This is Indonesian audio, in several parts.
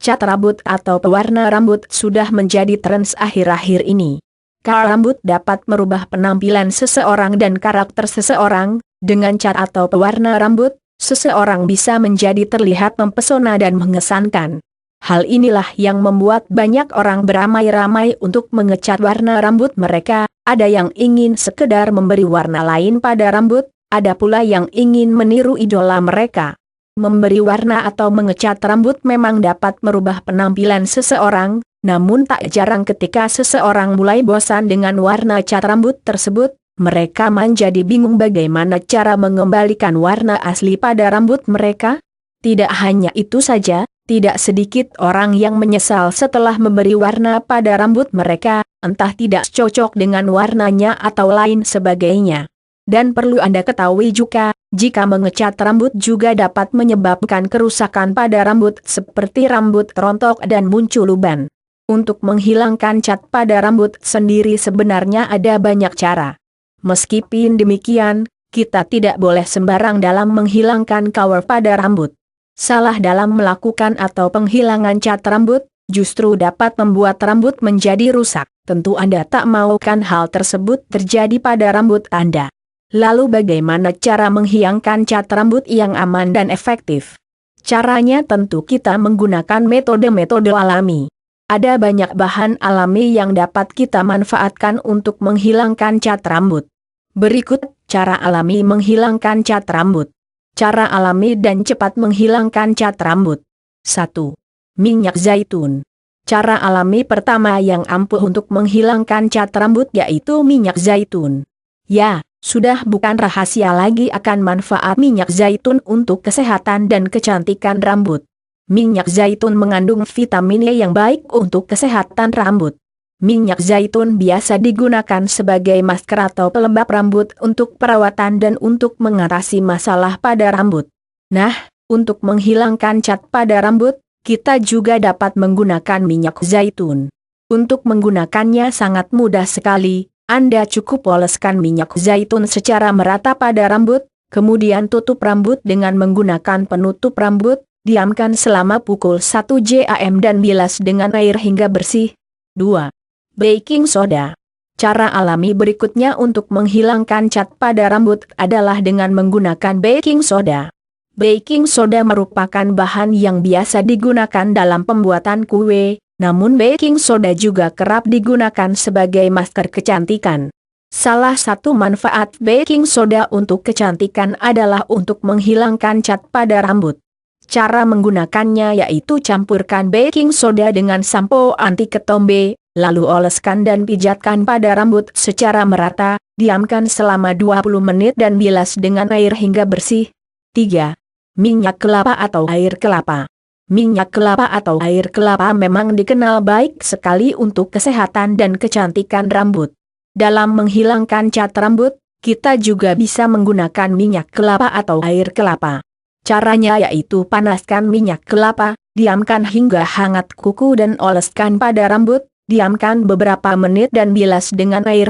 Cat rambut atau pewarna rambut sudah menjadi tren akhir-akhir ini. Cat rambut dapat merubah penampilan seseorang dan karakter seseorang. Dengan cat atau pewarna rambut, seseorang bisa menjadi terlihat mempesona dan mengesankan. Hal inilah yang membuat banyak orang beramai-ramai untuk mengecat warna rambut mereka. Ada yang ingin sekedar memberi warna lain pada rambut, ada pula yang ingin meniru idola mereka. Memberi warna atau mengecat rambut memang dapat merubah penampilan seseorang, namun tak jarang ketika seseorang mulai bosan dengan warna cat rambut tersebut, mereka menjadi bingung bagaimana cara mengembalikan warna asli pada rambut mereka. Tidak hanya itu saja, tidak sedikit orang yang menyesal setelah memberi warna pada rambut mereka, entah tidak cocok dengan warnanya atau lain sebagainya. Dan perlu Anda ketahui juga, jika mengecat rambut juga dapat menyebabkan kerusakan pada rambut seperti rambut rontok dan muncul uban. Untuk menghilangkan cat pada rambut sendiri sebenarnya ada banyak cara. Meskipun demikian, kita tidak boleh sembarang dalam menghilangkan kawar pada rambut. Salah dalam melakukan atau penghilangan cat rambut, justru dapat membuat rambut menjadi rusak. Tentu Anda tak maukan hal tersebut terjadi pada rambut Anda. Lalu bagaimana cara menghilangkan cat rambut yang aman dan efektif? Caranya tentu kita menggunakan metode-metode alami. Ada banyak bahan alami yang dapat kita manfaatkan untuk menghilangkan cat rambut. Berikut cara alami menghilangkan cat rambut. Cara alami dan cepat menghilangkan cat rambut. 1. Minyak zaitun. Cara alami pertama yang ampuh untuk menghilangkan cat rambut yaitu minyak zaitun. Ya, sudah bukan rahasia lagi akan manfaat minyak zaitun untuk kesehatan dan kecantikan rambut. Minyak zaitun mengandung vitamin E yang baik untuk kesehatan rambut. Minyak zaitun biasa digunakan sebagai masker atau pelembab rambut untuk perawatan dan untuk mengatasi masalah pada rambut. Nah, untuk menghilangkan cat pada rambut, kita juga dapat menggunakan minyak zaitun. Untuk menggunakannya sangat mudah sekali. Anda cukup oleskan minyak zaitun secara merata pada rambut, kemudian tutup rambut dengan menggunakan penutup rambut, diamkan selama pukul 1 jam dan bilas dengan air hingga bersih. 2. Baking soda. Cara alami berikutnya untuk menghilangkan cat pada rambut adalah dengan menggunakan baking soda. Baking soda merupakan bahan yang biasa digunakan dalam pembuatan kue. Namun baking soda juga kerap digunakan sebagai masker kecantikan. Salah satu manfaat baking soda untuk kecantikan adalah untuk menghilangkan cat pada rambut. Cara menggunakannya yaitu campurkan baking soda dengan sampo anti ketombe, lalu oleskan dan pijatkan pada rambut secara merata, diamkan selama 20 menit dan bilas dengan air hingga bersih. 3. Minyak kelapa atau air kelapa. Minyak kelapa atau air kelapa memang dikenal baik sekali untuk kesehatan dan kecantikan rambut. Dalam menghilangkan cat rambut, kita juga bisa menggunakan minyak kelapa atau air kelapa. Caranya yaitu panaskan minyak kelapa, diamkan hingga hangat kuku dan oleskan pada rambut, diamkan beberapa menit dan bilas dengan air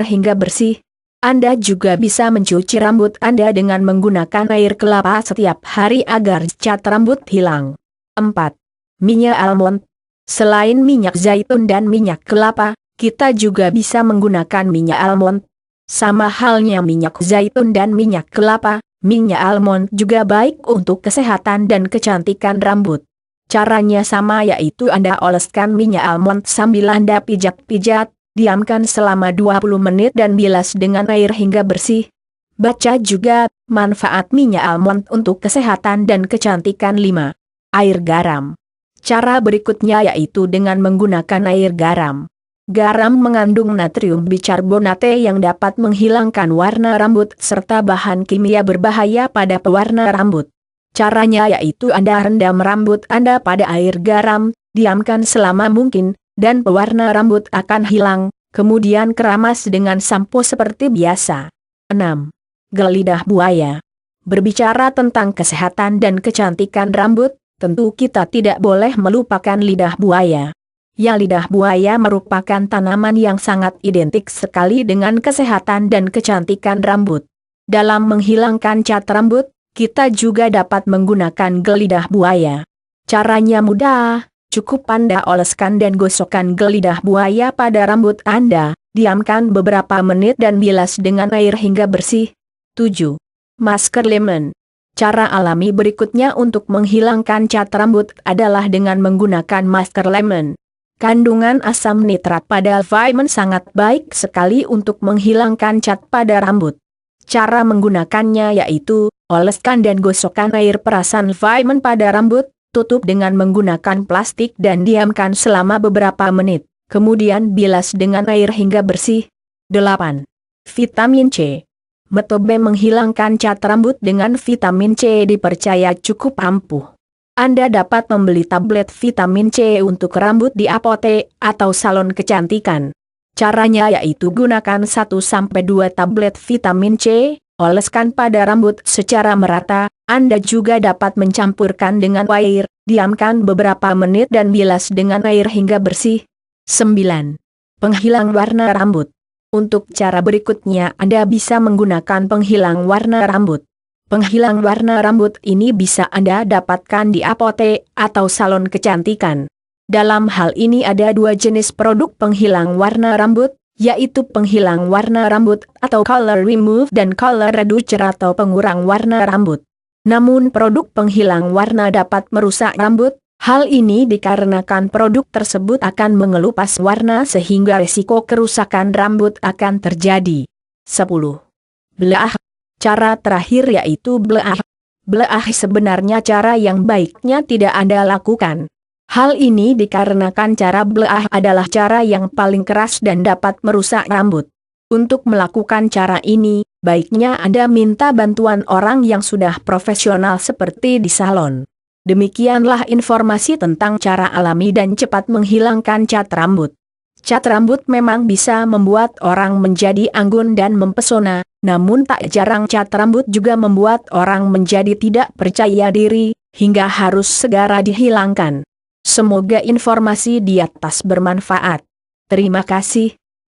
hingga bersih. Anda juga bisa mencuci rambut Anda dengan menggunakan air kelapa setiap hari agar cat rambut hilang. 4. Minyak almond. Selain minyak zaitun dan minyak kelapa, kita juga bisa menggunakan minyak almond. Sama halnya minyak zaitun dan minyak kelapa, minyak almond juga baik untuk kesehatan dan kecantikan rambut. Caranya sama yaitu Anda oleskan minyak almond sambil Anda pijat-pijat, diamkan selama 20 menit dan bilas dengan air hingga bersih. Baca juga manfaat minyak almond untuk kesehatan dan kecantikan. 5. Air garam. Cara berikutnya yaitu dengan menggunakan air garam. Garam mengandung natrium bicarbonate yang dapat menghilangkan warna rambut serta bahan kimia berbahaya pada pewarna rambut. Caranya yaitu Anda rendam rambut Anda pada air garam, diamkan selama mungkin, dan pewarna rambut akan hilang, kemudian keramas dengan sampo seperti biasa. 6. Gel lidah buaya. Berbicara tentang kesehatan dan kecantikan rambut, tentu kita tidak boleh melupakan lidah buaya. Ya, lidah buaya merupakan tanaman yang sangat identik sekali dengan kesehatan dan kecantikan rambut. Dalam menghilangkan cat rambut, kita juga dapat menggunakan gel lidah buaya. Caranya mudah, cukup Anda oleskan dan gosokkan gelidah buaya pada rambut Anda, diamkan beberapa menit dan bilas dengan air hingga bersih. 7. Masker lemon. Cara alami berikutnya untuk menghilangkan cat rambut adalah dengan menggunakan masker lemon. Kandungan asam nitrat pada lemon sangat baik sekali untuk menghilangkan cat pada rambut. Cara menggunakannya yaitu, oleskan dan gosokkan air perasan lemon pada rambut, tutup dengan menggunakan plastik dan diamkan selama beberapa menit, kemudian bilas dengan air hingga bersih. 8. Vitamin C. Metode menghilangkan cat rambut dengan vitamin C dipercaya cukup ampuh. Anda dapat membeli tablet vitamin C untuk rambut di apotek atau salon kecantikan. Caranya yaitu gunakan 1-2 tablet vitamin C, oleskan pada rambut secara merata. Anda juga dapat mencampurkan dengan air, diamkan beberapa menit dan bilas dengan air hingga bersih. 9. Penghilang warna rambut. Untuk cara berikutnya Anda bisa menggunakan penghilang warna rambut. Penghilang warna rambut ini bisa Anda dapatkan di apotek atau salon kecantikan. Dalam hal ini ada 2 jenis produk penghilang warna rambut, yaitu penghilang warna rambut atau color remove dan color reducer atau pengurang warna rambut. Namun produk penghilang warna dapat merusak rambut, hal ini dikarenakan produk tersebut akan mengelupas warna sehingga resiko kerusakan rambut akan terjadi. 10. Belah. Cara terakhir yaitu belah. Belah sebenarnya cara yang baiknya tidak Anda lakukan. Hal ini dikarenakan cara belah adalah cara yang paling keras dan dapat merusak rambut. Untuk melakukan cara ini, baiknya Anda minta bantuan orang yang sudah profesional seperti di salon. Demikianlah informasi tentang cara alami dan cepat menghilangkan cat rambut. Cat rambut memang bisa membuat orang menjadi anggun dan mempesona, namun tak jarang cat rambut juga membuat orang menjadi tidak percaya diri, hingga harus segera dihilangkan. Semoga informasi di atas bermanfaat. Terima kasih.